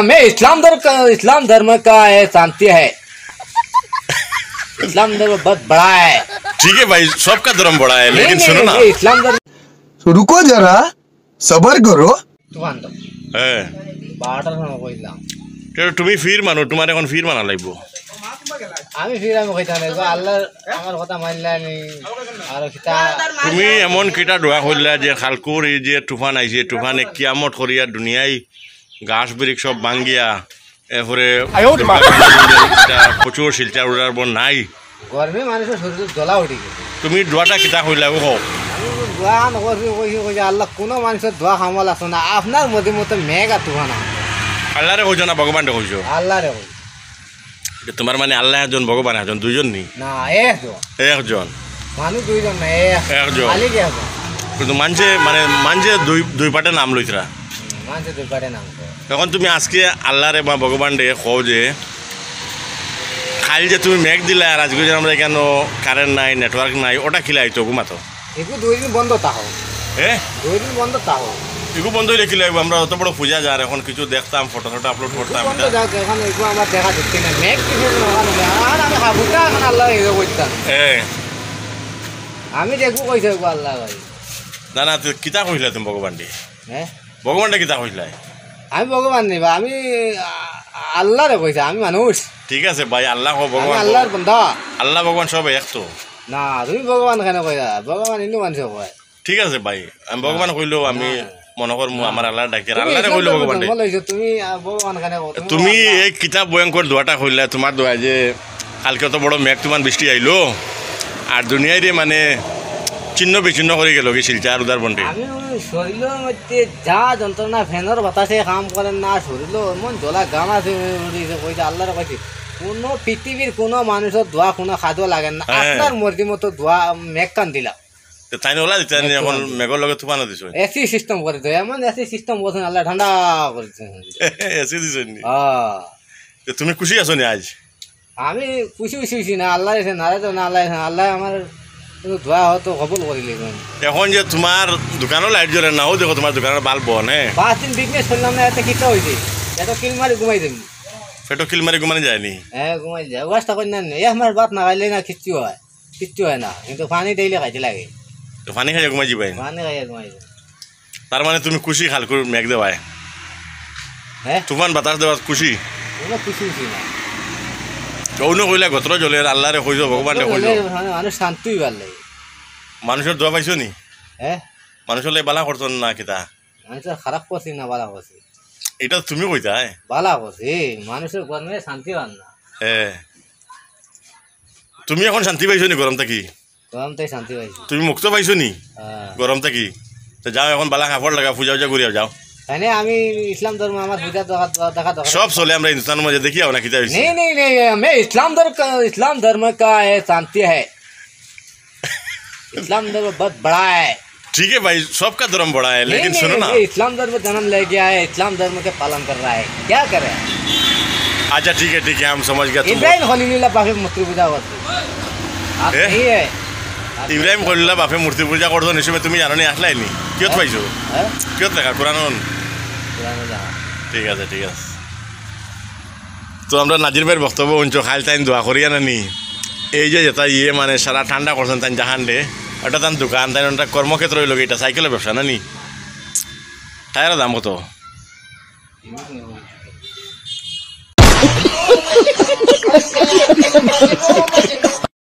मैं इस्लाम धर्म का है, शांति है। इस्लाम धर्म बहुत बड़ा है। ठीक है भाई, सबका धर्म बड़ा है, लेकिन सुनो ना, इस्लाम धर्म रुको जरा सबर करो। তুমি ফির মানো, তোমার এখন ফির মানা লাগবো। আমি ফির আমি কইতা নাই আল্লাহ আমার কথা মানলানি আর কিতা তুমি এমন কিটা দোয়া কইলা যে খালকুর এই যে তুফান আইছে, তুফানে কিয়ামত করিয়া দুনিয়ায় গাছ বৃক্ষ সব ভাঙ্গিয়া এরপরে প্রচুর শিলচার উড়ার বন নাই, গরমে মানুষের শরীর জ্বলা উঠে গেছে। তুমি দোয়াটা কিতা কইলা ও দোয়া নকরি কইছে আল্লাহ কোনো মানুষের দোয়া কামল আছে না, আপনার মধ্যে মতো মেঘা তুফান আল্লাহরে কইছো না ভগবানরে কইছো? আল্লাহরে কই। তোমার মানে আল্লাহ একজন ভগবান একজন, দুইজন নি? না একজন মানুষ, দুইজন না একজন। খালি কি হবে কিন্তু মানছে দুই পাটে নাম লইতরা, মানছে দুই পাটে নাম। এখন তুমি আজকে আল্লাহরে বা ভগবান রে কও যে খালি যে তুমি মেঘ দিলা আর আজকে যে আমরা কেন কারেন্ট নাই, নেটওয়ার্ক নাই, ওটা খিলাই তো ঘুমাতো একটু 2 দিন বন্ধ তাহো। 2 দিন বন্ধ তাহো, এগু বন্ধ হইলে কি লাগবে? আমরা অত বড় পূজা যার এখন কিছু দেখতাম, ফটো আপলোড করতাম। এখন এগুলো আমার দেখা যাচ্ছে না, মেঘ কিছু আর আমি হাবুটা এখন আল্লাহ এগুলো করতাম। আমি দেখবো কইছে আল্লাহ ভাই। না না, তুই কিতা কইলা তুমি ভগবান দি? ভগবানটা কিতা কইলা? আমি ভগবান নেই, আমি আল্লাহ রে কইছে, আমি মানুষ। ঠিক আছে ভাই, আল্লাহ ভগবান, আল্লাহর বান্দা, আল্লাহ ভগবান সব এক তো। না তুমি ভগবান কেন কইলা? ভগবান ইন্দু মানুষ কয়। ঠিক আছে ভাই, আমি ভগবান কইলো, আমি মনে কর আমার আল্লাহ ডাকি, আল্লাহরে কইলো ভগবান। তুমি ভগবান কেন কও? তুমি এই কিতাব ভয়ঙ্কর দোয়াটা কইলা, তোমার দোয়া যে কালকে তো বড় মেঘ তুমান বৃষ্টি আইলো আর দুনিয়ায় রে মানে চিহ্ন বিচ্ছিন্ন করে গেল কি শিলচার উদার বন্ডে। আমি শরীরের মধ্যে যা যন্ত্রণা, ফ্যানের বাতাসে কাম করেন না, শরীর এমন জ্বলা গাম আছে কইছে আল্লাহরে কইছে কোনো পৃথিবীর কোনো মানুষের দোয়া কোনো খাদ্য লাগে না, আপনার মর্জি মতো দোয়া মেঘ কান দিলা। তাই ওলা দিতে এখন মেঘর লগে তুফানো দিছো, এসি সিস্টেম করে দেয়, এমন এসি সিস্টেম বলছেন আল্লাহ ঠান্ডা করেছে। এসি দিছো নি? তুমি খুশি আছো নি আজ? আমি খুশি না, আল্লাহ এসে নারে তো না, আল্লাহ আমার দোয়া হয়তো কবুল করিলে। এখন যে তোমার দোকানও লাইট জ্বলে না, ও দেখো তোমার দোকানের বাল্ব বন। 5 দিন বিজনেস করলাম না, এত কিটা হয়েছে, এত কিল মারি ঘুমাই দেবি। পেটো কিল মারি ঘুমানি যায়নি? ঘুমাই যায়, ওয়াশটা করি না, আমার ভাত না খাইলে না কিচ্ছু হয় না, কিন্তু পানি দিলে খাইতে লাগে। তো পানি খাইয়া ঘুমাই যাবাই? পানি খাইয়া ঘুমাই যায়। তার মানে তুমি খুশি খালকুর মেঘ দেওয়ায়, তুফান বাতাস দেওয়া খুশি? কোনো খুশি না। কৌন কইলা গত্র জ্বলে, আল্লাহরে কইছো, ভগবান কইছো, মানুষ শান্তি ভাল লাগে। মানুষের দোয়া পাইছো নি? মানুষের লাই বালা করতো না কিতা? মানুষের খারাপ করছি না বালা করছি? এটা তুমি কইতা বালা করছি, মানুষের গরমে শান্তি পান না। তুমি এখন শান্তি পাইছো নি গরম থাকি? গরম থেকে শান্তি পাইছি। তুমি মুক্ত পাইছো নি গরম থাকি? যাও এখন বালা কাপড় লাগা, পূজা ঘুরিয়া যাও। তাই আমি ইসলাম ধর্ম আমার পূজা দেখা সব চলে, আমরা হিন্দুস্তানের মাঝে দেখি না কিতা হইছে। नहीं मैं इस्लाम धर्म का है, शांति है। इस्लाम धर्म बहुत बड़ा है। ठीक है भाई, सबका धर्म बड़ा है, लेकिन सुनो ना, इस्लाम धर्म जन्म ले गया है, इस्लाम धर्म के पालन कर रहा है, क्या करे? अच्छा ठीक है, हम समझ गया। इब्राहिम खलीलुल्लाह बापे मूर्ति पूजा करते है। ইব্রাহিম খলিলুল্লাহ বাপে মূর্তি পূজা করতো নিশ্চয়, তুমি জানো নি? আসলাই নি? কিয়ত পাইছো? কিয়ত লেখা? কোরআন। ঠিক আছে। তো আমরা নাজির ভাইয়ের বক্তব্য শুনছো, খাইল তাই দোয়া করিয়া নানি এই যে যেটা মানে সারা ঠান্ডা করছেন তাই জাহান্ডে, ওটা তার দোকান, তাই ওটা কর্মক্ষেত্র হইল, এটা সাইকেলের ব্যবসা নানি? টায়ারের দাম কত?